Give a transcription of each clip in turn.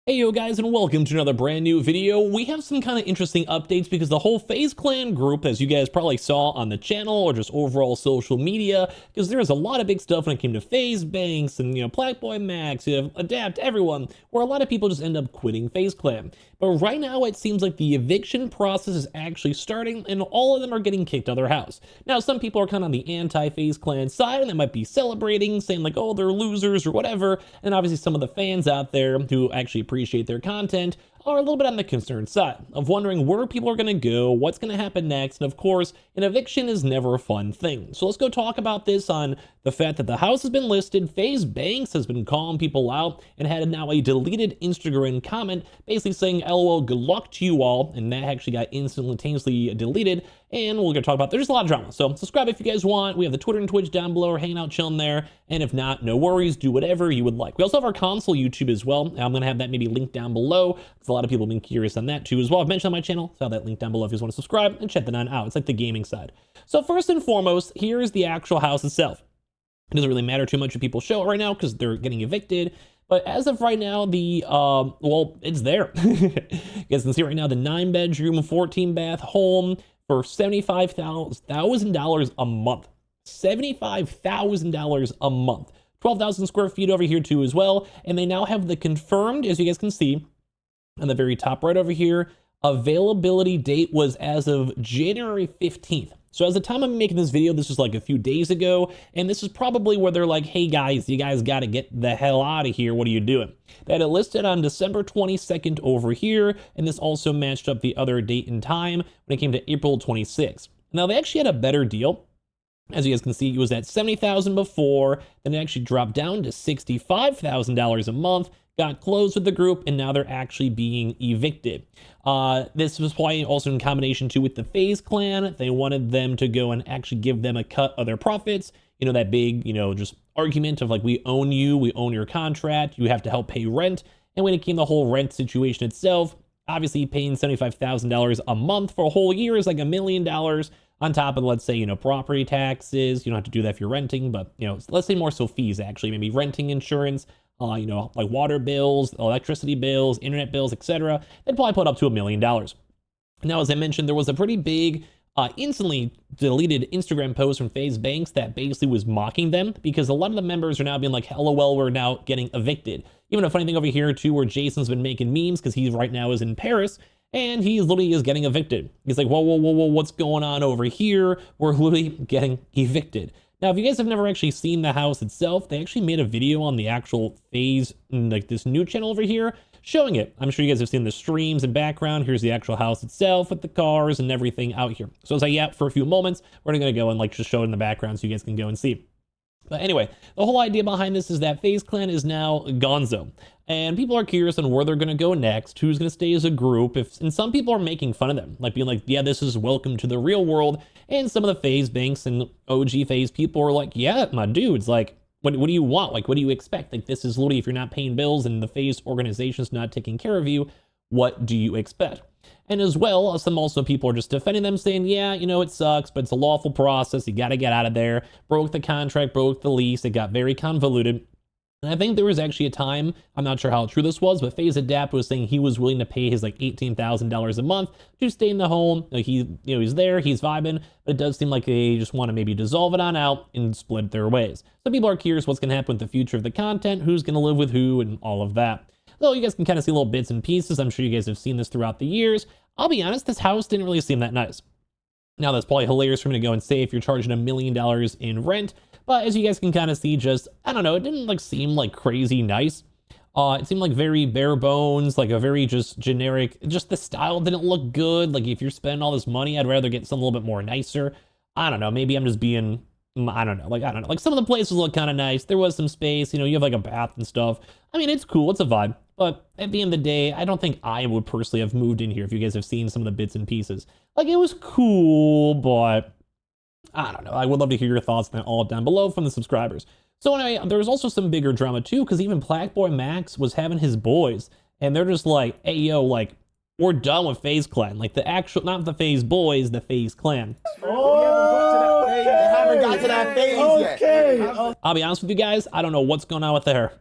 Hey yo guys, and welcome to another brand new video. We have some kind of interesting updates because the whole Faze Clan group, as you guys probably saw on the channel or just overall social media, because there was a lot of big stuff when it came to Faze Banks and Blackboy Max, Adapt, everyone, where a lot of people just end up quitting Faze Clan. But right now it seems like the eviction process is actually starting and all of them are getting kicked out of their house. Now some people are kind of on the anti-Faze Clan side and they might be celebrating, saying like, oh, they're losers or whatever. And obviously some of the fans out there who actually appreciate their content are a little bit on the concerned side of wondering where people are going to go, what's going to happen next, and of course, an eviction is never a fun thing. So let's go talk about this on the fact that the house has been listed, Faze Banks has been calling people out, and had now a deleted Instagram comment basically saying, LOL, good luck to you all, and that actually got instantaneously deleted, and we're going to talk about, there's a lot of drama, so subscribe if you guys want. We have the Twitter and Twitch down below, we're hanging out, chilling there, and if not, no worries, do whatever you would like. We also have our console YouTube as well. I'm going to have that maybe linked down below, because a lot of people have been curious on that too as well. I've mentioned on my channel, so I'll have that link down below if you just want to subscribe and check that out. It's like the gaming side. So first and foremost, here is the actual house itself. It doesn't really matter too much if people show it right now because they're getting evicted. But as of right now, well, it's there. You guys can see right now the 9-bedroom, 14-bath home for $75,000 a month. $75,000 a month. 12,000 square feet over here too as well. And they now have the confirmed, as you guys can see, on the very top right over here, availability date was as of January 15th. So as the time I'm making this video, this was like a few days ago, and this is probably where they're like, hey guys, you guys got to get the hell out of here. What are you doing? They had it listed on December 22nd over here, and this also matched up the other date and time when it came to April 26th. Now they actually had a better deal. As you guys can see, it was at $70,000 before, then it actually dropped down to $65,000 a month, got closed with the group, and now they're actually being evicted. This was probably also in combination too with the Faze Clan. They wanted them to go and actually give them a cut of their profits. You know, that big, just argument of like, we own you, we own your contract, you have to help pay rent. And when it came to the whole rent situation itself, obviously paying $75,000 a month for a whole year is like $1 million. On top of, let's say, property taxes. You don't have to do that if you're renting, but, let's say more so fees, actually. Maybe renting insurance, like water bills, electricity bills, internet bills, etc. They'd probably put up to $1 million. Now, as I mentioned, there was a pretty big, instantly deleted Instagram post from Faze Banks that basically was mocking them because a lot of the members are now being like, LOL, we're now getting evicted. Even a funny thing over here, too, where Jason's been making memes because he right now is in Paris. And he literally is getting evicted. He's like, whoa, what's going on over here? We're literally getting evicted. Now, if you guys have never actually seen the house itself, they actually made a video on the actual Faze, like this new channel over here, showing it. I'm sure you guys have seen the streams and background. Here's the actual house itself with the cars and everything out here. So as I yap for a few moments, we're gonna go and just show it in the background so you guys can go and see. But anyway, the whole idea behind this is that Faze Clan is now gonzo. And people are curious on where they're going to go next, who's going to stay as a group. And some people are making fun of them, like being like, yeah, this is welcome to the real world. And some of the Faze Banks and OG Faze people are like, yeah, my dudes, like, what do you want? Like, what do you expect? Like, this is literally, if you're not paying bills and the Faze organization's not taking care of you, what do you expect? And as well, some also people are just defending them, saying, yeah, it sucks, but it's a lawful process. You got to get out of there. Broke the contract, broke the lease. It got very convoluted. And I think there was actually a time, I'm not sure how true this was, but Faze Adapt was saying he was willing to pay his like $18,000 a month to stay in the home. Like he's there, he's vibing, but it does seem like they just want to maybe dissolve it on out and split their ways. So people are curious what's going to happen with the future of the content, who's going to live with who, and all of that. So you guys can kind of see little bits and pieces. I'm sure you guys have seen this throughout the years. I'll be honest, this house didn't really seem that nice. Now that's probably hilarious for me to go and say if you're charging $1 million in rent, but as you guys can kind of see, I don't know, it didn't seem like crazy nice. It seemed like very bare bones, like a very just generic, just the style didn't look good. Like if you're spending all this money, I'd rather get something a little bit more nicer. I don't know, maybe I'm just being, I don't know, like some of the places look kind of nice. There was some space, you have like a bath and stuff. I mean, it's cool, it's a vibe. But at the end of the day, I don't think I would personally have moved in here if you guys have seen some of the bits and pieces. Like, it was cool, but I don't know. I would love to hear your thoughts on that all down below from the subscribers. So anyway, there was also some bigger drama too, because even Blackboy Max was having his boys, and they're just like, hey, yo, like, we're done with Faze Clan. Like, the actual, not the Faze boys, the Faze Clan. Oh, we haven't got to that phase yet. I'll be honest with you guys, I don't know what's going on with their hair.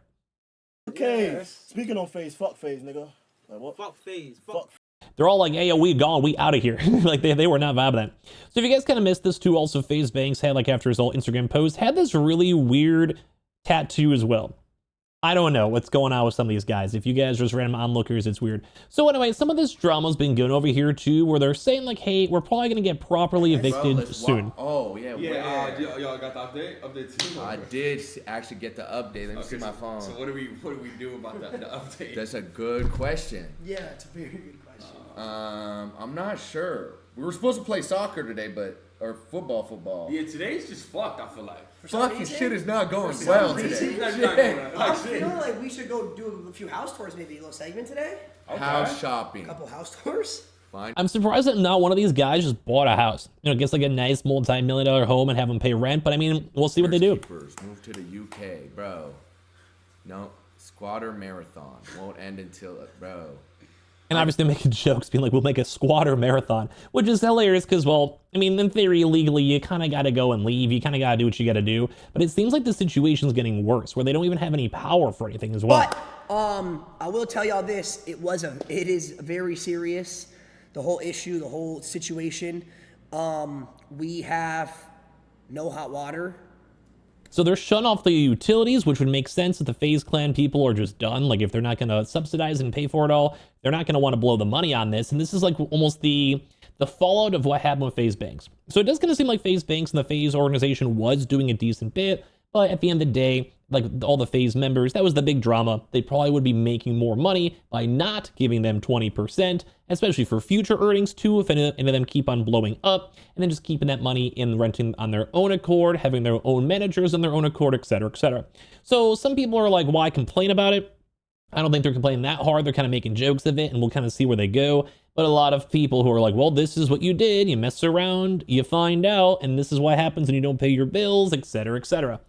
Okay. Yeah. Speaking on Faze, fuck Faze, nigga. Like what? Fuck Faze. Fuck. They're all like, hey, yo, we gone, we out of here. Like they were not vibing that. So if you guys kind of missed this too, also Faze Banks had, like, after his whole Instagram post, had this really weird tattoo as well. I don't know what's going on with some of these guys. If you guys are just random onlookers, it's weird. So anyway, some of this drama's been going over here too, where they're saying like, hey, we're probably gonna get properly evicted soon. Oh yeah. Y'all got the update too? I did actually get the update. Let me see my phone. So what do we do about the update? That's a good question. Yeah, it's a very good question. I'm not sure. We were supposed to play soccer today, or football. Yeah, today's just fucked. I feel like. Fucking shit is not going well today. I'm feeling like we should go do a few house tours, maybe a little segment today. Okay. House shopping. A couple house tours. Fine. I'm surprised that not one of these guys just bought a house. You know, gets like a nice multi-million-dollar home and have them pay rent. But I mean, we'll see what they do. Move to the UK, bro. No, squatter marathon won't end until, bro. And obviously making jokes, being like, we'll make a squatter marathon, which is hilarious because, well, I mean, in theory, legally, you kind of got to go and leave. You kind of got to do what you got to do. But it seems like the situation's getting worse, where they don't even have any power for anything as well. But I will tell y'all this: it is very serious. The whole issue, the whole situation. We have no hot water. So they're shutting off the utilities, which would make sense if the Faze Clan people are just done. Like, if they're not going to subsidize and pay for it all, they're not going to want to blow the money on this. And this is like almost the fallout of what happened with Faze Banks. So it does kind of seem like Faze Banks and the Faze organization was doing a decent bit. But at the end of the day, like all the Faze members, that was the big drama. They probably would be making more money by not giving them 20%, especially for future earnings too, if any of them keep on blowing up, and then just keeping that money in renting on their own accord, having their own managers on their own accord, etc., etc. So some people are like, why complain about it? I don't think they're complaining that hard. They're kind of making jokes of it, and we'll kind of see where they go. But a lot of people who are like, well, this is what you did. You mess around, you find out, and this is what happens when you don't pay your bills, etc., etc.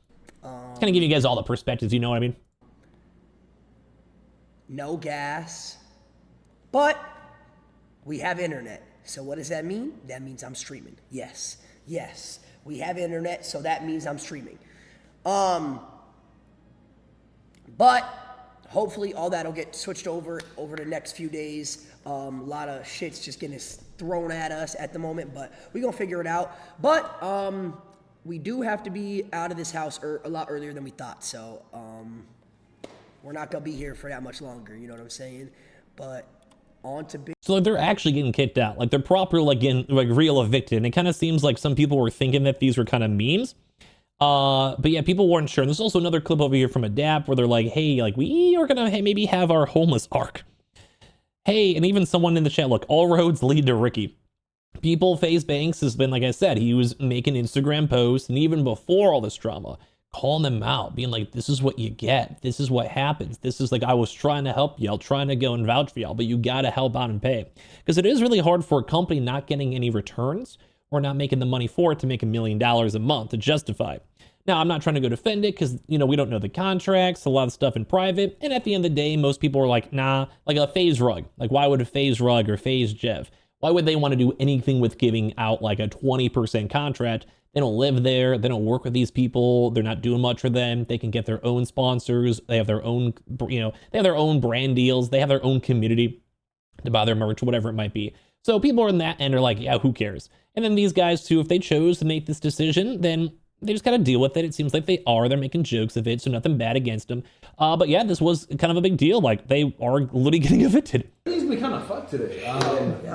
Kind of give you guys all the perspectives, you know what I mean? No gas, but we have internet. So what does that mean? That means I'm streaming. Yes, we have internet, so that means I'm streaming. But hopefully all that'll get switched over the next few days. A lot of shit's just getting thrown at us at the moment, but we're gonna figure it out. But we do have to be out of this house a lot earlier than we thought, so we're not gonna be here for that much longer, you know what I'm saying? But on to big. So like they're actually getting kicked out, like they're proper, like getting like real evicted. And it kind of seems like some people were thinking that these were kind of memes. But yeah, people weren't sure. And there's also another clip over here from Adapt where they're like, hey, like we are gonna maybe have our homeless arc. Hey, and even someone in the chat, look, all roads lead to Ricky. People, Faze Banks has been, like I said, he was making Instagram posts, and even before all this drama, calling them out, being like, this is what you get. This is what happens. This is like, I was trying to help y'all, trying to go and vouch for y'all, but you got to help out and pay. Because it is really hard for a company not getting any returns or not making the money for it to make $1 million a month to justify. Now, I'm not trying to go defend it because, you know, we don't know the contracts, a lot of stuff in private. And at the end of the day, most people are like, nah, like a Faze Rug. Like, why would a Faze Rug or Faze Jeff? Why would they want to do anything with giving out like a 20% contract? They don't live there. They don't work with these people. They're not doing much for them. They can get their own sponsors. They have their own, you know, they have their own brand deals. They have their own community to buy their merch, whatever it might be. So people are in that end are like, yeah, who cares? And then these guys too, if they chose to make this decision, then they just got to deal with it. It seems like they are. They're making jokes of it, so nothing bad against them. But yeah, this was kind of a big deal. Like, they are literally getting evicted. It's been kind of fucked today.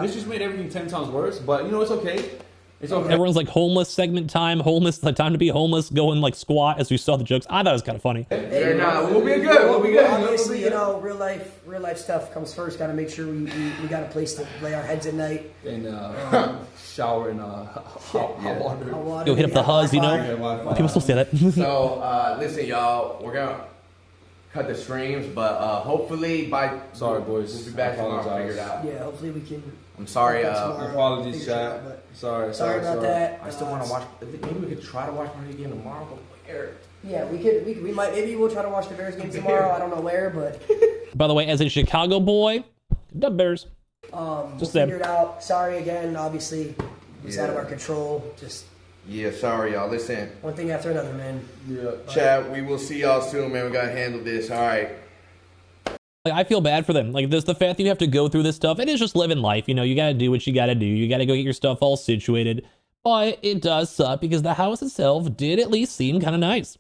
This just made everything 10 times worse, but you know, it's okay. It's okay. Everyone's like, homeless segment time, homeless, like time to be homeless, go and like squat as we saw the jokes. I thought it was kind of funny. Hey, we'll be good. We'll be good. Obviously, you know, real life stuff comes first. Got to make sure we got a place to lay our heads at night. And shower in hot water. Go hit up the huzz, you know? People still say that. So, listen, y'all, we're going to cut the streams, but hopefully by... Sorry, boys. We'll be back tomorrow to figure it out. Yeah, hopefully we can... I'm sorry. Apologies, chat. Sorry about that. I still want to watch... Maybe we could try to watch my game tomorrow, but where? Yeah, we might... Maybe we'll try to watch the Bears game tomorrow. I don't know where, but... By the way, as a Chicago boy, the Bears. We'll figure it out. Sorry again, obviously. It's out of our control. Just... Yeah, sorry, y'all. Listen. One thing after another, man. Yeah. Chat, we will see y'all soon, man. We got to handle this. All right. Like, I feel bad for them. Like, this, the fact that you have to go through this stuff, it is just living life. You know, you gotta do what you gotta do. You gotta go get your stuff all situated. But it does suck because the house itself did at least seem kind of nice.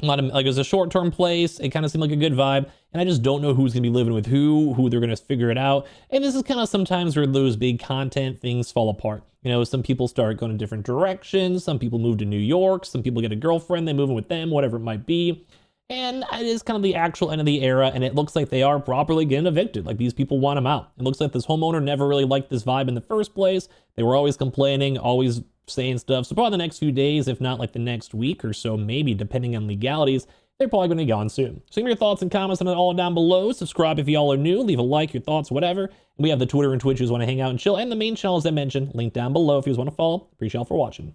A lot of, like, it was a short-term place. It kind of seemed like a good vibe. And I just don't know who's gonna be living with who they're gonna figure it out. And this is kind of sometimes where those big content things fall apart. You know, some people start going in different directions. Some people move to New York. Some people get a girlfriend, they move in with them, whatever it might be. And it is kind of the actual end of the era, and it looks like they are properly getting evicted. Like, these people want them out. It looks like this homeowner never really liked this vibe in the first place. They were always complaining, always saying stuff. So probably the next few days, if not like the next week or so, maybe, depending on legalities, they're probably going to be gone soon. So leave your thoughts and comments on it all down below. Subscribe if y'all are new. Leave a like, your thoughts, whatever. And we have the Twitter and Twitch if you want to hang out and chill, and the main channels I mentioned linked down below if you want to follow. Appreciate y'all for watching.